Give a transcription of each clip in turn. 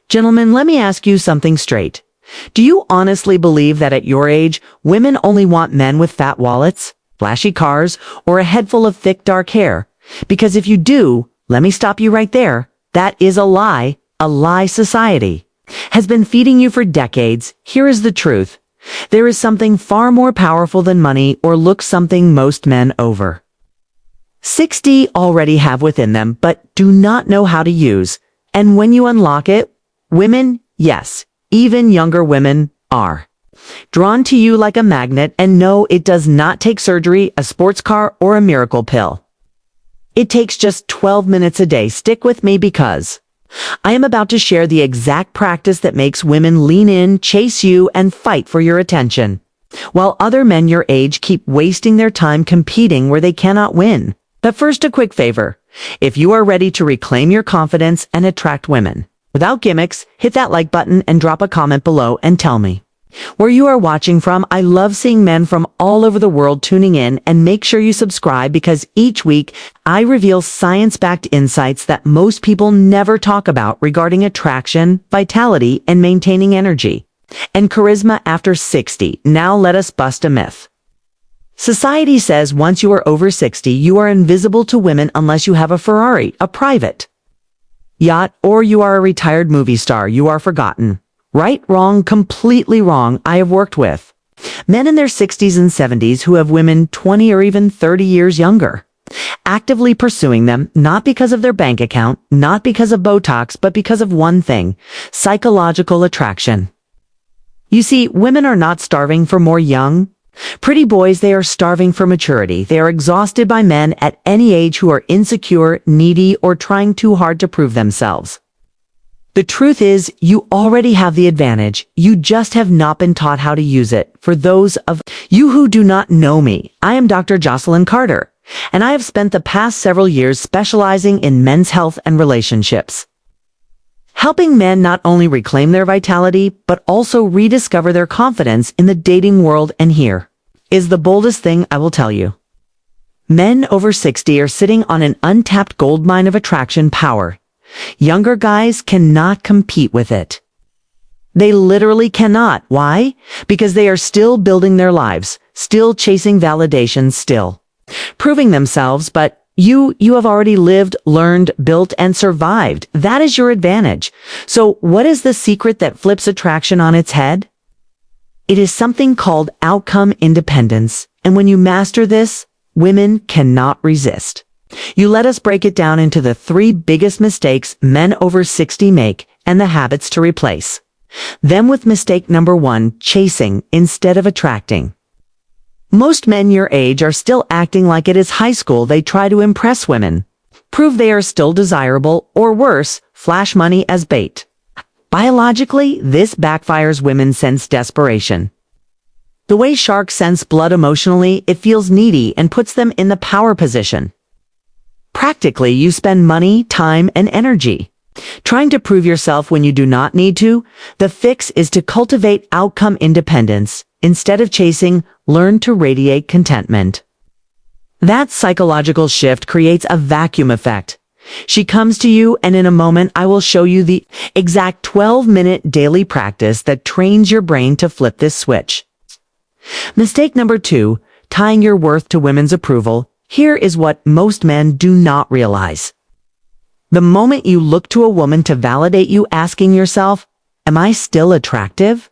Gentlemen, let me ask you something straight. Do you honestly believe that at your age, women only want men with fat wallets, flashy cars, or a head full of thick dark hair? Because if you do, let me stop you right there. That is a lie society has been feeding you for decades. Here is the truth. There is something far more powerful than money or looks, something most men over 60 already have within them, but do not know how to use. And when you unlock it, women, yes, even younger women, are drawn to you like a magnet. And no, it does not take surgery, a sports car, or a miracle pill. It takes just 12 minutes a day. Stick with me because I am about to share the exact practice that makes women lean in, chase you, and fight for your attention, while other men your age keep wasting their time competing where they cannot win. But first, a quick favor. If you are ready to reclaim your confidence and attract women without gimmicks, hit that like button and drop a comment below and tell me where you are watching from. I love seeing men from all over the world tuning in, and make sure you subscribe because each week I reveal science-backed insights that most people never talk about regarding attraction, vitality, and maintaining energy and charisma after 60. Now let us bust a myth. Society says once you are over 60, you are invisible to women unless you have a Ferrari, a private yacht, or you are a retired movie star. You are forgotten. Right, wrong, completely wrong. I have worked with men in their 60s and 70s who have women 20 or even 30 years younger, actively pursuing them, not because of their bank account, not because of Botox, but because of one thing: psychological attraction. You see, women are not starving for more young, pretty boys. They are starving for maturity. They are exhausted by men at any age who are insecure, needy, or trying too hard to prove themselves. The truth is, you already have the advantage. You just have not been taught how to use it. For those of you who do not know me, I am Dr. Jocelyn Carter, and I have spent the past several years specializing in men's health and relationships, helping men not only reclaim their vitality, but also rediscover their confidence in the dating world. And here is the boldest thing I will tell you. Men over 60 are sitting on an untapped goldmine of attraction power. Younger guys cannot compete with it. They literally cannot. Why? Because they are still building their lives, still chasing validation, still proving themselves. But you have already lived, learned, built, and survived. That is your advantage. So what is the secret that flips attraction on its head? It is something called outcome independence. And when you master this, women cannot resist. Let us break it down into the 3 biggest mistakes men over 60 make and the habits to replace them with. Mistake number 1: chasing instead of attracting. Most men your age are still acting like it is high school. They try to impress women, prove they are still desirable, or worse, flash money as bait. Biologically, this backfires. Women sense desperation. The way sharks sense blood emotionally, it feels needy and puts them in the power position. Practically, you spend money, time, and energy trying to prove yourself when you do not need to. The fix is to cultivate outcome independence. Instead of chasing, learn to radiate contentment. That psychological shift creates a vacuum effect. She comes to you, and in a moment, I will show you the exact 12-minute daily practice that trains your brain to flip this switch. Mistake number 2: tying your worth to women's approval. Here is what most men do not realize. The moment you look to a woman to validate you, asking yourself, am I still attractive?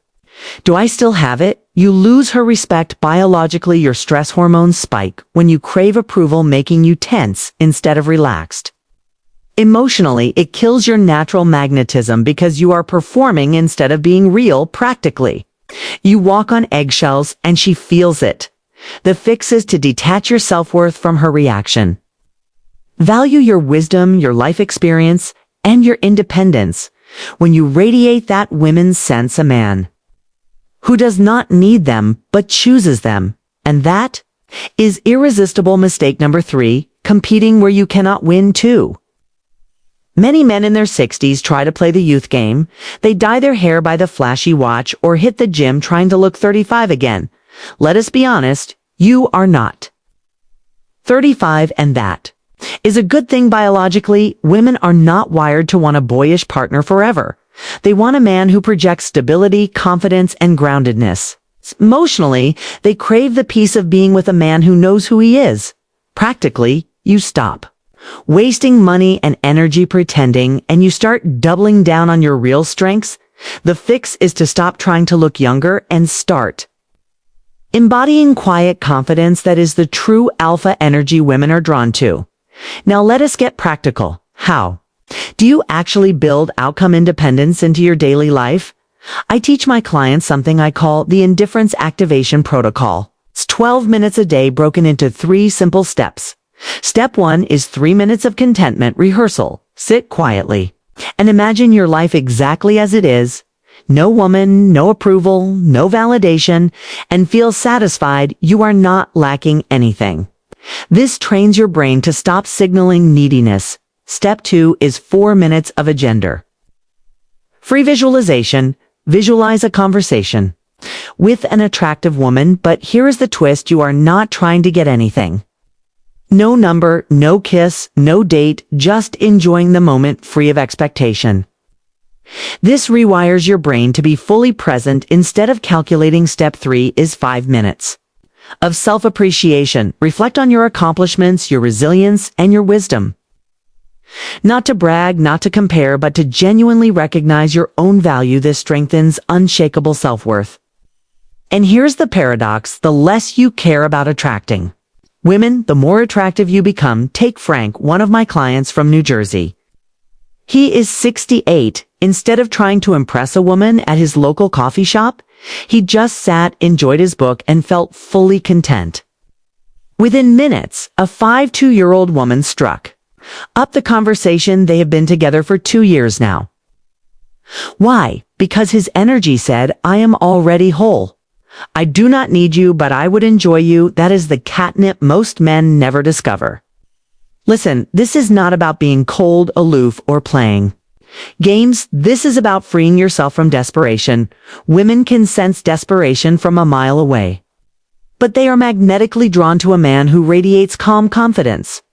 Do I still have it? You lose her respect. Biologically, your stress hormones spike when you crave approval, making you tense instead of relaxed. Emotionally, it kills your natural magnetism because you are performing instead of being real. Practically, you walk on eggshells and she feels it. The fix is to detach your self-worth from her reaction. Value your wisdom, your life experience, and your independence. When you radiate that, women sense a man who does not need them, but chooses them. And that is irresistible. Mistake number 3: competing where you cannot win too. Many men in their 60s try to play the youth game. They dye their hair by the flashy watch or hit the gym trying to look 35 again. Let us be honest, you are not 35, and that is a good thing. Biologically, women are not wired to want a boyish partner forever. They want a man who projects stability, confidence, and groundedness. Emotionally, they crave the peace of being with a man who knows who he is. Practically, you stop wasting money and energy pretending, and you start doubling down on your real strengths. The fix is to stop trying to look younger and start embodying quiet confidence that is the true alpha energy women are drawn to. Now let us get practical. How? Do you actually build outcome independence into your daily life? I teach my clients something I call the Indifference Activation Protocol. It's 12 minutes a day broken into 3 simple steps. Step 1 is 3 minutes of contentment rehearsal. Sit quietly and imagine your life exactly as it is. No woman, no approval, no validation, and feel satisfied you are not lacking anything. This trains your brain to stop signaling neediness. Step 2 is 4 minutes of agenda. Free visualization. Visualize a conversation with an attractive woman, but here is the twist: you are not trying to get anything. No number, no kiss, no date, just enjoying the moment free of expectation. This rewires your brain to be fully present instead of calculating. Step 3 is 5 minutes of self-appreciation. Reflect on your accomplishments, your resilience, and your wisdom. Not to brag, not to compare, but to genuinely recognize your own value. This strengthens unshakable self-worth. And here's the paradox: the less you care about attracting women, the more attractive you become. Take Frank, one of my clients from New Jersey. He is 68. Instead of trying to impress a woman at his local coffee shop, he just sat, enjoyed his book, and felt fully content. Within minutes, a 52-year-old woman struck up the conversation. They have been together for 2 years now. Why? Because his energy said, "I am already whole. I do not need you, but I would enjoy you." That is the catnip most men never discover. Listen, this is not about being cold, aloof, or playing games. This is about freeing yourself from desperation. Women can sense desperation from a mile away, but they are magnetically drawn to a man who radiates calm confidence.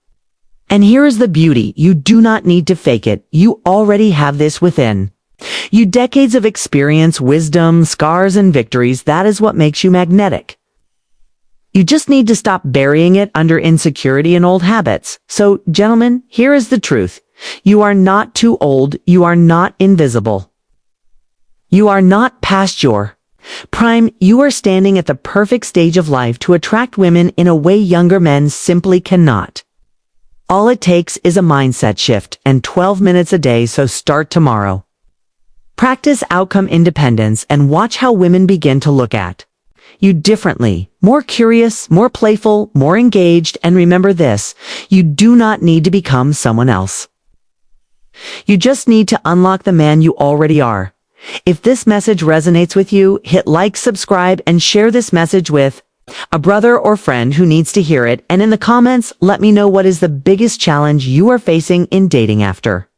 And here is the beauty: you do not need to fake it. You already have this within you. Decades of experience, wisdom, scars, and victories. That is what makes you magnetic. You just need to stop burying it under insecurity and old habits. So, gentlemen, here is the truth. You are not too old. You are not invisible. You are not past your prime. You are standing at the perfect stage of life to attract women in a way younger men simply cannot. All it takes is a mindset shift and 12 minutes a day, so start tomorrow. Practice outcome independence and watch how women begin to look at you differently, more curious, more playful, more engaged. And remember this: you do not need to become someone else. You just need to unlock the man you already are. If this message resonates with you, hit like, subscribe, and share this message with a brother or friend who needs to hear it. And in the comments, let me know what is the biggest challenge you are facing in dating after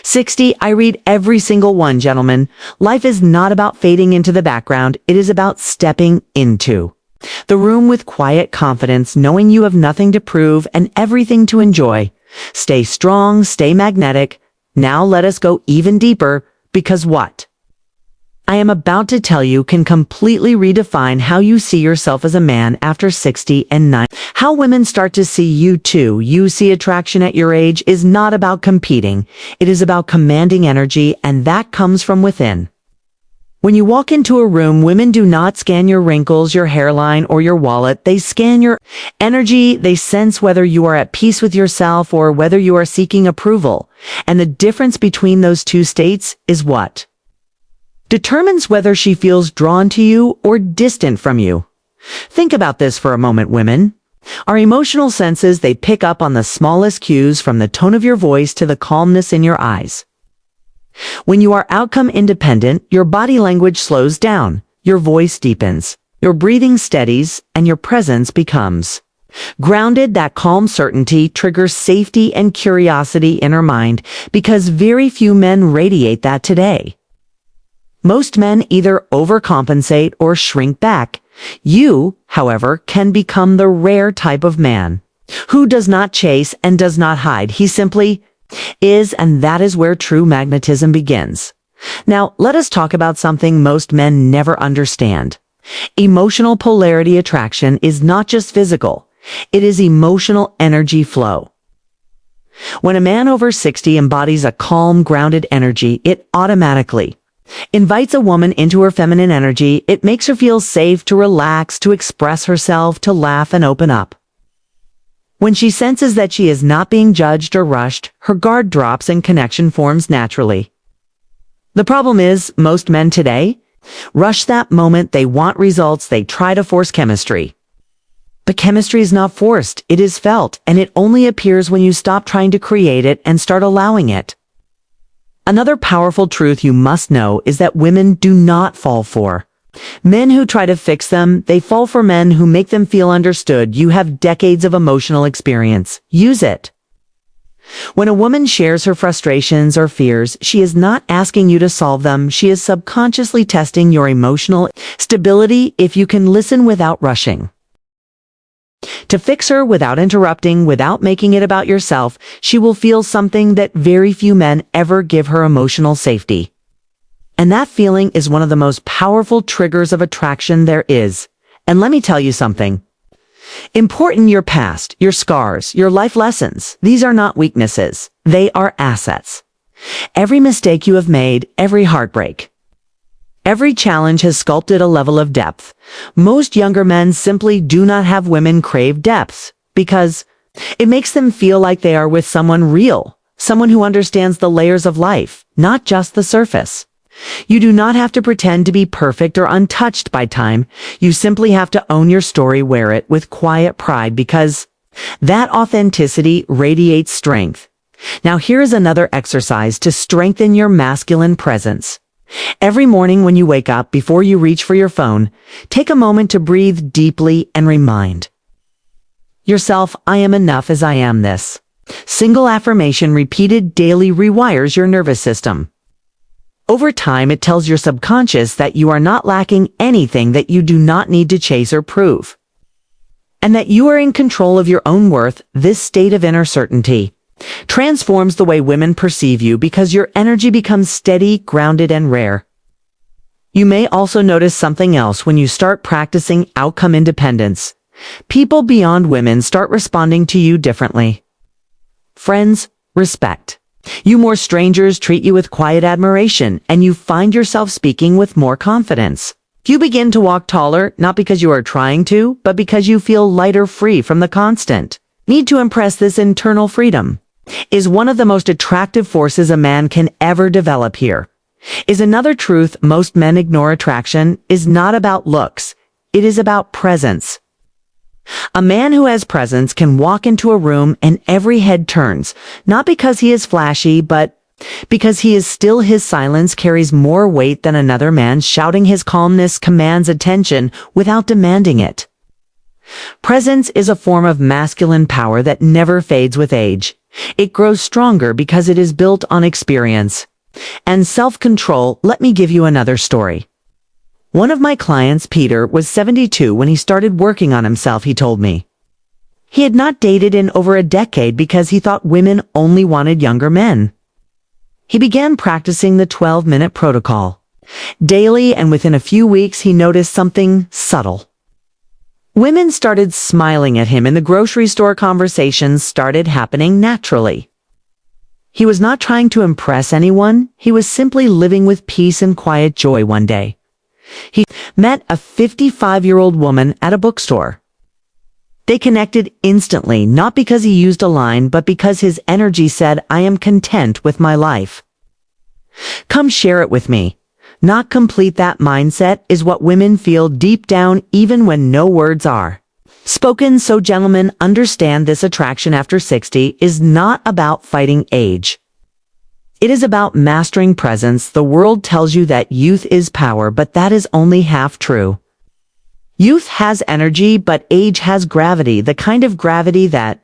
60. I read every single one, gentlemen. Life is not about fading into the background. It is about stepping into the room with quiet confidence, knowing you have nothing to prove and everything to enjoy. Stay strong, stay magnetic. Now let us go even deeper, because what I am about to tell you can completely redefine how you see yourself as a man after 60 and 9. How women start to see you too. You see attraction at your age is not about competing. It is about commanding energy, and that comes from within. When you walk into a room, women do not scan your wrinkles, your hairline, or your wallet. They scan your energy. They sense whether you are at peace with yourself or whether you are seeking approval. And the difference between those two states is what determines whether she feels drawn to you or distant from you. Think about this for a moment, women. Our emotional senses, they pick up on the smallest cues, from the tone of your voice to the calmness in your eyes. When you are outcome independent, your body language slows down, your voice deepens, your breathing steadies, and your presence becomes grounded. That calm certainty triggers safety and curiosity in her mind, because very few men radiate that today. Most men either overcompensate or shrink back. You, however, can become the rare type of man who does not chase and does not hide. He simply is, and that is where true magnetism begins. Now, let us talk about something most men never understand. Emotional polarity attraction is not just physical. It is emotional energy flow. When a man over 60 embodies a calm, grounded energy, it automatically invites a woman into her feminine energy. It makes her feel safe to relax, to express herself, to laugh and open up. When she senses that she is not being judged or rushed, her guard drops and connection forms naturally. The problem is, most men today rush that moment. They want results. They try to force chemistry. But chemistry is not forced. It is felt, and it only appears when you stop trying to create it and start allowing it. Another powerful truth you must know is that women do not fall for men who try to fix them. They fall for men who make them feel understood. You have decades of emotional experience. Use it. When a woman shares her frustrations or fears, she is not asking you to solve them. She is subconsciously testing your emotional stability. If you can listen without rushing to fix her, without interrupting, without making it about yourself, she will feel something that very few men ever give her: emotional safety. And that feeling is one of the most powerful triggers of attraction there is. And let me tell you something important: your past, your scars, your life lessons. These are not weaknesses. They are assets. Every mistake you have made, every heartbreak, every challenge has sculpted a level of depth. Most younger men simply do not have women crave depth because it makes them feel like they are with someone real, someone who understands the layers of life, not just the surface. You do not have to pretend to be perfect or untouched by time. You simply have to own your story, wear it with quiet pride, because that authenticity radiates strength. Now here is another exercise to strengthen your masculine presence. Every morning when you wake up, before you reach for your phone, take a moment to breathe deeply and remind yourself, I am enough as I am. This single affirmation, repeated daily, rewires your nervous system. Over time, it tells your subconscious that you are not lacking anything, that you do not need to chase or prove, and that you are in control of your own worth. This state of inner certainty transforms the way women perceive you because your energy becomes steady, grounded, and rare. You may also notice something else when you start practicing outcome independence. People beyond women start responding to you differently. Friends respect you more, strangers treat you with quiet admiration, and you find yourself speaking with more confidence. You begin to walk taller, not because you are trying to, but because you feel lighter, free from the constant need to impress. This internal freedom is one of the most attractive forces a man can ever develop. Here is another truth most men ignore: attraction is not about looks. It is about presence. A man who has presence can walk into a room and every head turns, not because he is flashy, but because he is still. His silence carries more weight than another man's shouting. His calmness commands attention without demanding it. Presence is a form of masculine power that never fades with age. It grows stronger because it is built on experience and self-control. Let me give you another story. One of my clients, Peter, was 72 when he started working on himself. He told me he had not dated in over a decade because he thought women only wanted younger men. He began practicing the 12-minute protocol daily, and within a few weeks he noticed something subtle. Women started smiling at him in the grocery store. Conversations started happening naturally. He was not trying to impress anyone. He was simply living with peace and quiet joy. One day, he met a 55-year-old woman at a bookstore. They connected instantly, not because he used a line, but because his energy said, I am content with my life. Come share it with me. Not complete. That mindset is what women feel deep down, even when no words are spoken. So gentlemen, understand this: attraction after 60 is not about fighting age. It is about mastering presence. The world tells you that youth is power, but that is only half true. Youth has energy, but age has gravity, the kind of gravity that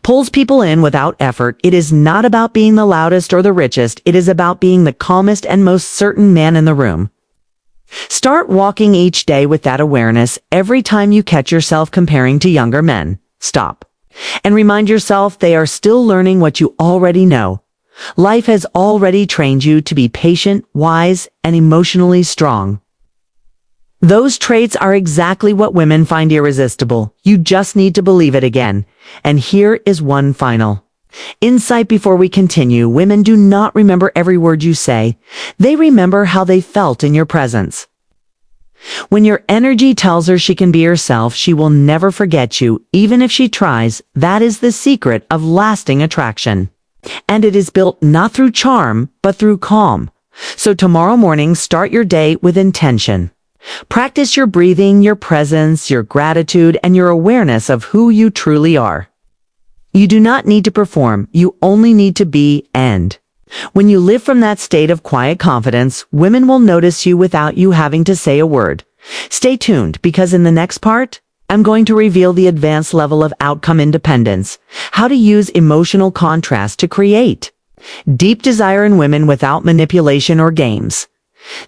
pulls people in without effort. It is not about being the loudest or the richest. It is about being the calmest and most certain man in the room. Start walking each day with that awareness. Every time you catch yourself comparing to younger men, stop and remind yourself they are still learning what you already know. Life has already trained you to be patient, wise, and emotionally strong. Those traits are exactly what women find irresistible. You just need to believe it again. And here is one final insight before we continue. Women do not remember every word you say. They remember how they felt in your presence. When your energy tells her she can be herself, she will never forget you, even if she tries. That is the secret of lasting attraction. And it is built not through charm, but through calm. So tomorrow morning, start your day with intention. Practice your breathing, your presence, your gratitude, and your awareness of who you truly are. You do not need to perform, you only need to be, and when you live from that state of quiet confidence, women will notice you without you having to say a word. Stay tuned, because in the next part, I'm going to reveal the advanced level of outcome independence, how to use emotional contrast to create deep desire in women without manipulation or games.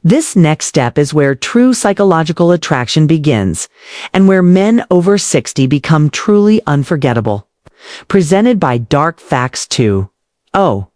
This next step is where true psychological attraction begins, and where men over 60 become truly unforgettable. Presented by Dark Facts 2. Oh,